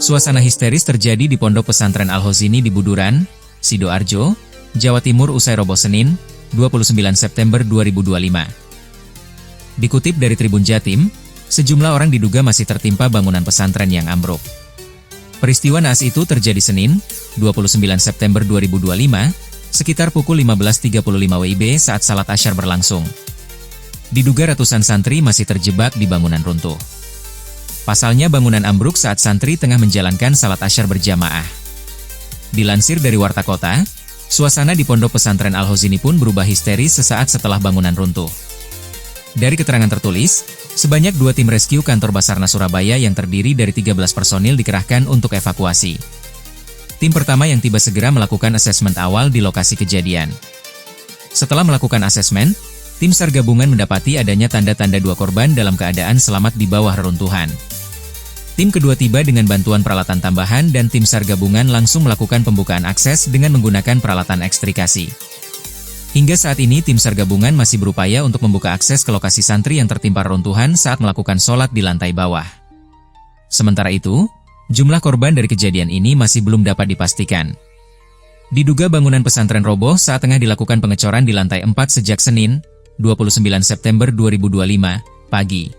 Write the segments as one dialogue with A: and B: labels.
A: Suasana histeris terjadi di Pondok Pesantren Al-Hozini di Buduran, Sidoarjo, Jawa Timur usai roboh Senin, 29 September 2025. Dikutip dari Tribun Jatim, sejumlah orang diduga masih tertimpa bangunan pesantren yang ambruk. Peristiwa naas itu terjadi Senin, 29 September 2025, sekitar pukul 15.35 WIB saat salat asyar berlangsung. Diduga ratusan santri masih terjebak di bangunan runtuh. Pasalnya bangunan ambruk saat santri tengah menjalankan salat asyar berjamaah. Dilansir dari Warta Kota, suasana di Pondok Pesantren Al-Hozini pun berubah histeris sesaat setelah bangunan runtuh. Dari keterangan tertulis, sebanyak 2 tim rescue kantor Basarnas Surabaya yang terdiri dari 13 personil dikerahkan untuk evakuasi. Tim pertama yang tiba segera melakukan asesmen awal di lokasi kejadian. Setelah melakukan asesmen, tim SAR gabungan mendapati adanya tanda-tanda 2 korban dalam keadaan selamat di bawah reruntuhan. Tim kedua tiba dengan bantuan peralatan tambahan dan tim SAR gabungan langsung melakukan pembukaan akses dengan menggunakan peralatan ekstrikasi. Hingga saat ini tim SAR gabungan masih berupaya untuk membuka akses ke lokasi santri yang tertimpa reruntuhan saat melakukan sholat di lantai bawah. Sementara itu, jumlah korban dari kejadian ini masih belum dapat dipastikan. Diduga bangunan pesantren roboh saat tengah dilakukan pengecoran di lantai 4 sejak Senin, 29 September 2025, pagi.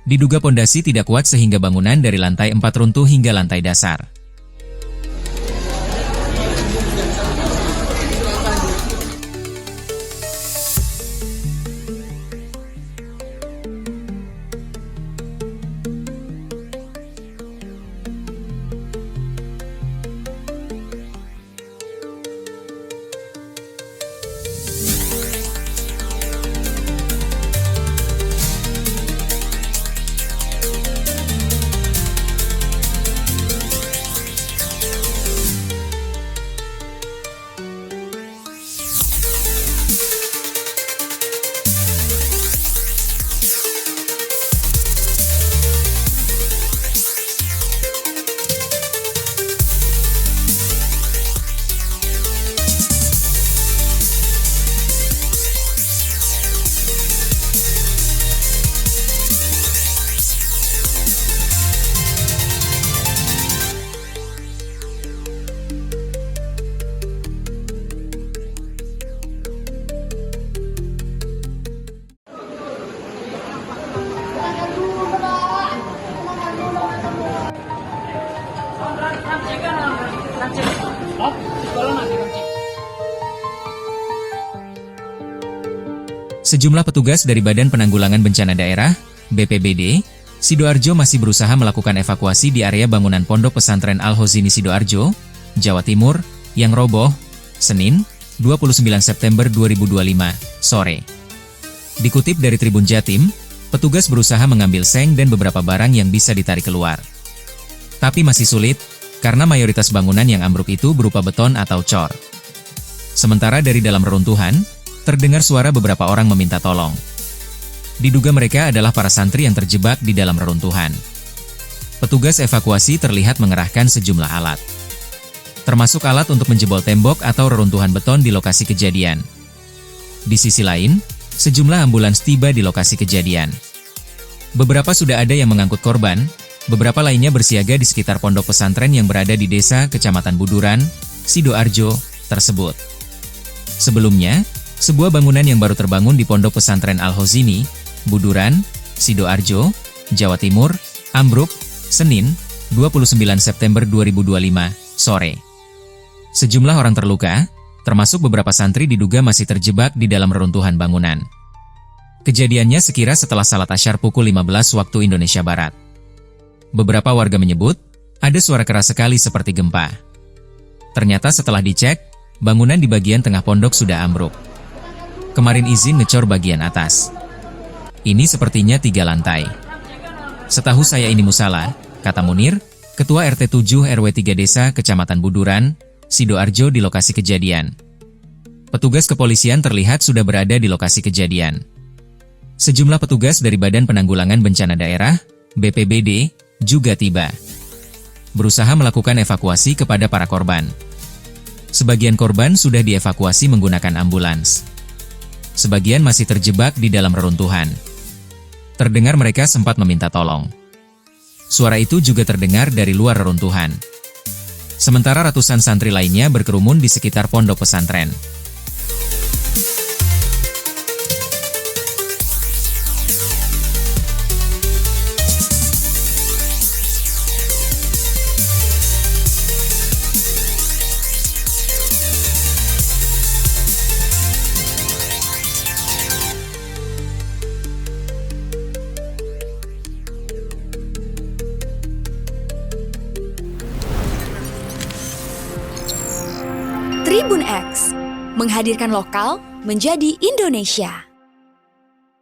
A: Diduga pondasi tidak kuat sehingga bangunan dari lantai 4 runtuh hingga lantai dasar. Sejumlah petugas dari Badan Penanggulangan Bencana Daerah, BPBD, Sidoarjo masih berusaha melakukan evakuasi di area bangunan Pondok Pesantren Al-Hozini Sidoarjo, Jawa Timur, yang roboh, Senin, 29 September 2025, sore. Dikutip dari Tribun Jatim, petugas berusaha mengambil seng dan beberapa barang yang bisa ditarik keluar. Tapi masih sulit, karena mayoritas bangunan yang ambruk itu berupa beton atau cor. Sementara dari dalam reruntuhan, terdengar suara beberapa orang meminta tolong. Diduga mereka adalah para santri yang terjebak di dalam reruntuhan. Petugas evakuasi terlihat mengerahkan sejumlah alat, termasuk alat untuk menjebol tembok atau reruntuhan beton di lokasi kejadian. Di sisi lain, sejumlah ambulans tiba di lokasi kejadian. Beberapa sudah ada yang mengangkut korban, beberapa lainnya bersiaga di sekitar pondok pesantren yang berada di desa Kecamatan Buduran, Sidoarjo, tersebut. Sebelumnya, sebuah bangunan yang baru terbangun di Pondok Pesantren Al-Hozini, Buduran, Sidoarjo, Jawa Timur, ambruk, Senin, 29 September 2025, sore. Sejumlah orang terluka, termasuk beberapa santri diduga masih terjebak di dalam reruntuhan bangunan. Kejadiannya sekira setelah salat asyar pukul 15 waktu Indonesia Barat. Beberapa warga menyebut, ada suara keras sekali seperti gempa. Ternyata setelah dicek, bangunan di bagian tengah pondok sudah ambruk. Kemarin izin ngecor bagian atas. Ini sepertinya 3 lantai. Setahu saya ini musala, kata Munir, Ketua RT 7 RW 3 Desa Kecamatan Buduran, Sidoarjo di lokasi kejadian. Petugas kepolisian terlihat sudah berada di lokasi kejadian. Sejumlah petugas dari Badan Penanggulangan Bencana Daerah, BPBD, juga tiba. Berusaha melakukan evakuasi kepada para korban. Sebagian korban sudah dievakuasi menggunakan ambulans. Sebagian masih terjebak di dalam reruntuhan. Terdengar mereka sempat meminta tolong. Suara itu juga terdengar dari luar reruntuhan. Sementara ratusan santri lainnya berkerumun di sekitar pondok pesantren.
B: Tribun X, menghadirkan lokal menjadi Indonesia.